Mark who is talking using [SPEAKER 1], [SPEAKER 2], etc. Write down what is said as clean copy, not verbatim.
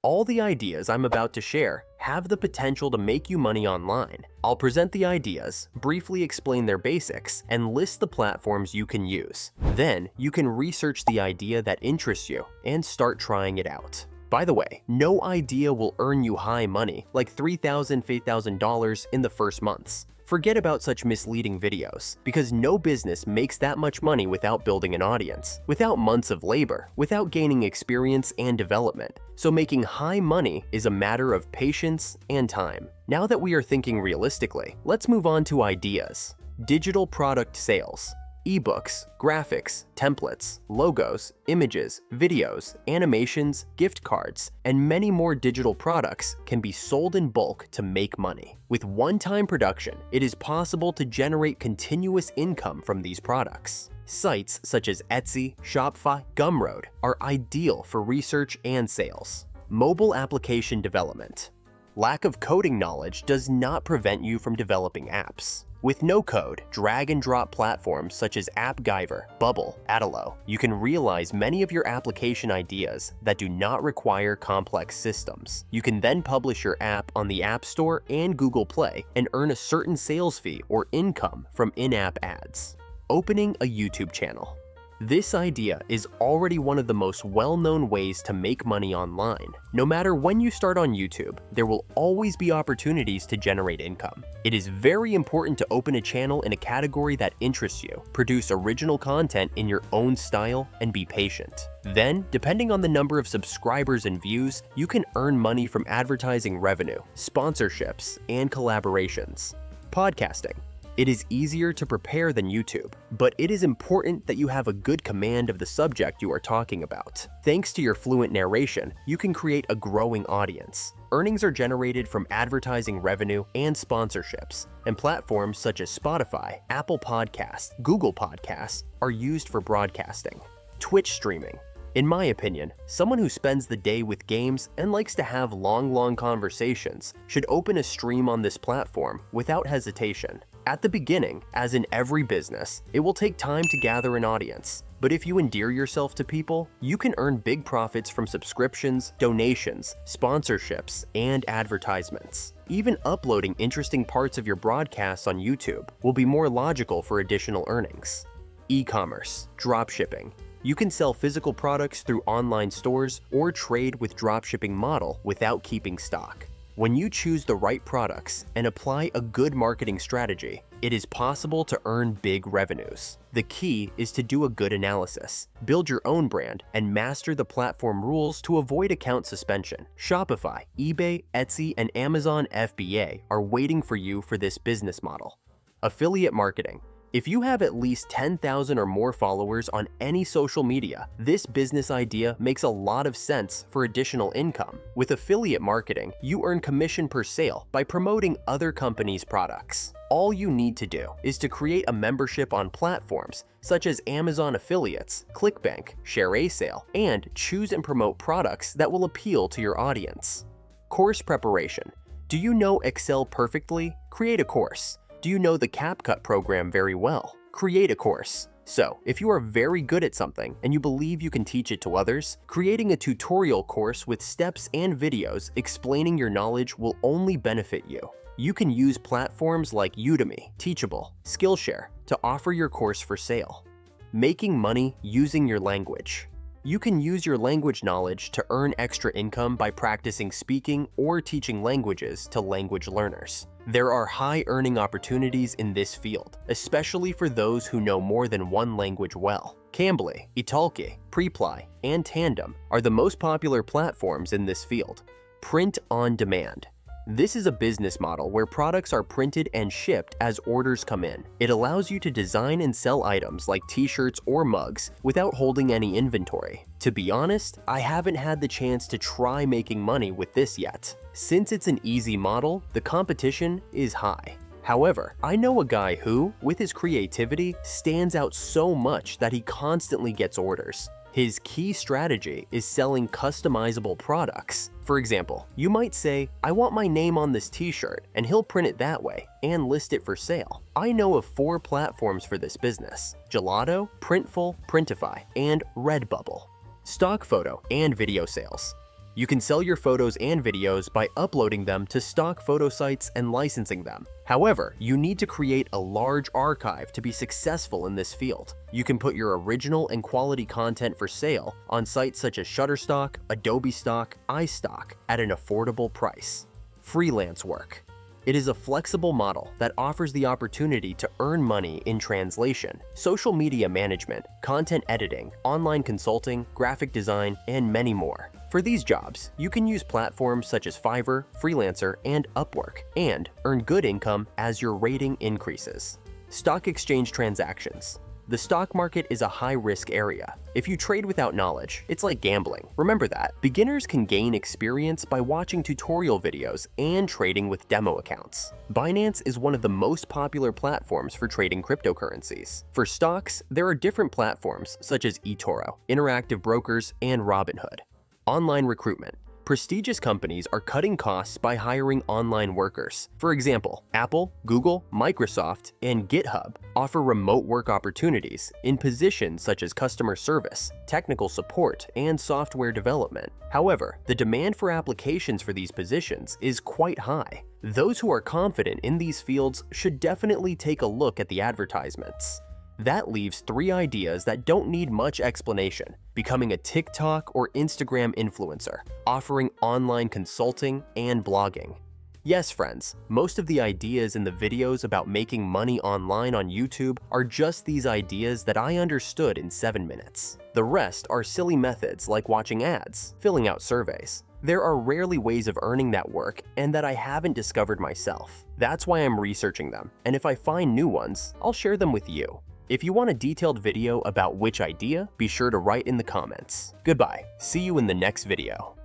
[SPEAKER 1] All the ideas I'm about to share have the potential to make you money online. I'll present the ideas, briefly explain their basics, and list the platforms you can use. Then, you can research the idea that interests you and start trying it out. By the way, no idea will earn you high money, like $3,000, $5,000 in the first months. Forget about such misleading videos, because no business makes that much money without building an audience, without months of labor, without gaining experience and development. So making high money is a matter of patience and time. Now that we are thinking realistically, let's move on to ideas. Digital product sales. Ebooks, graphics, templates, logos, images, videos, animations, gift cards, and many more digital products can be sold in bulk to make money. With one-time production, it is possible to generate continuous income from these products. Sites such as Etsy, Shopify, Gumroad are ideal for research and sales. Mobile application development. Lack of coding knowledge does not prevent you from developing apps. With no-code, drag-and-drop platforms such as AppGyver, Bubble, Atalo, you can realize many of your application ideas that do not require complex systems. You can then publish your app on the App Store and Google Play and earn a certain sales fee or income from in-app ads. Opening a YouTube channel. This idea is already one of the most well-known ways to make money online. No matter when you start on YouTube, there will always be opportunities to generate income. It is very important to open a channel in a category that interests you, produce original content in your own style, and be patient. Then, depending on the number of subscribers and views, you can earn money from advertising revenue, sponsorships, and collaborations. Podcasting. It is easier to prepare than YouTube, but it is important that you have a good command of the subject you are talking about. Thanks to your fluent narration, you can create a growing audience. Earnings are generated from advertising revenue and sponsorships, and platforms such as Spotify, Apple Podcasts, Google Podcasts are used for broadcasting. Twitch streaming. In my opinion, someone who spends the day with games and likes to have long conversations should open a stream on this platform without hesitation. At the beginning, as in every business, it will take time to gather an audience. But if you endear yourself to people, you can earn big profits from subscriptions, donations, sponsorships, and advertisements. Even uploading interesting parts of your broadcasts on YouTube will be more logical for additional earnings. E-commerce, dropshipping. You can sell physical products through online stores or trade with dropshipping model without keeping stock. When you choose the right products and apply a good marketing strategy, it is possible to earn big revenues. The key is to do a good analysis, build your own brand, and master the platform rules to avoid account suspension. Shopify, eBay, Etsy, and Amazon FBA are waiting for you for this business model. Affiliate marketing. If you have at least 10,000 or more followers on any social media, this business idea makes a lot of sense for additional income. With affiliate marketing, you earn commission per sale by promoting other companies' products. All you need to do is to create a membership on platforms such as Amazon Affiliates, ClickBank, ShareASale, and choose and promote products that will appeal to your audience. Course preparation. Do you know Excel perfectly? Create a course. Do you know the CapCut program very well? Create a course. So, if you are very good at something and you believe you can teach it to others, creating a tutorial course with steps and videos explaining your knowledge will only benefit you. You can use platforms like Udemy, Teachable, Skillshare to offer your course for sale. Making money using your language. You can use your language knowledge to earn extra income by practicing speaking or teaching languages to language learners. There are high earning opportunities in this field, especially for those who know more than one language well. Cambly, Italki, Preply, and Tandem are the most popular platforms in this field. Print on demand. This is a business model where products are printed and shipped as orders come in. It allows you to design and sell items like t-shirts or mugs without holding any inventory. To be honest, I haven't had the chance to try making money with this yet. Since it's an easy model, the competition is high. However, I know a guy who, with his creativity, stands out so much that he constantly gets orders. His key strategy is selling customizable products. For example, you might say, I want my name on this t-shirt, and he'll print it that way and list it for sale. I know of 4 platforms for this business: Gelato, Printful, Printify, and Redbubble. Stock photo and video sales. You can sell your photos and videos by uploading them to stock photo sites and licensing them. However, you need to create a large archive to be successful in this field. You can put your original and quality content for sale on sites such as Shutterstock, Adobe Stock, iStock at an affordable price. Freelance work. It is a flexible model that offers the opportunity to earn money in translation, social media management, content editing, online consulting, graphic design, and many more. For these jobs, you can use platforms such as Fiverr, Freelancer, and Upwork, and earn good income as your rating increases. Stock exchange transactions. The stock market is a high-risk area. If you trade without knowledge, it's like gambling. Remember that. Beginners can gain experience by watching tutorial videos and trading with demo accounts. Binance is one of the most popular platforms for trading cryptocurrencies. For stocks, there are different platforms such as eToro, Interactive Brokers, and Robinhood. Online recruitment. Prestigious companies are cutting costs by hiring online workers. For example, Apple, Google, Microsoft, and GitHub offer remote work opportunities in positions such as customer service, technical support, and software development. However, the demand for applications for these positions is quite high. Those who are confident in these fields should definitely take a look at the advertisements. That leaves 3 ideas that don't need much explanation: becoming a TikTok or Instagram influencer, offering online consulting, and blogging. Yes, friends, most of the ideas in the videos about making money online on YouTube are just these ideas that I understood in 7 minutes. The rest are silly methods like watching ads, filling out surveys. There are rarely ways of earning that work and that I haven't discovered myself. That's why I'm researching them, and if I find new ones, I'll share them with you. If you want a detailed video about which idea, be sure to write in the comments. Goodbye. See you in the next video.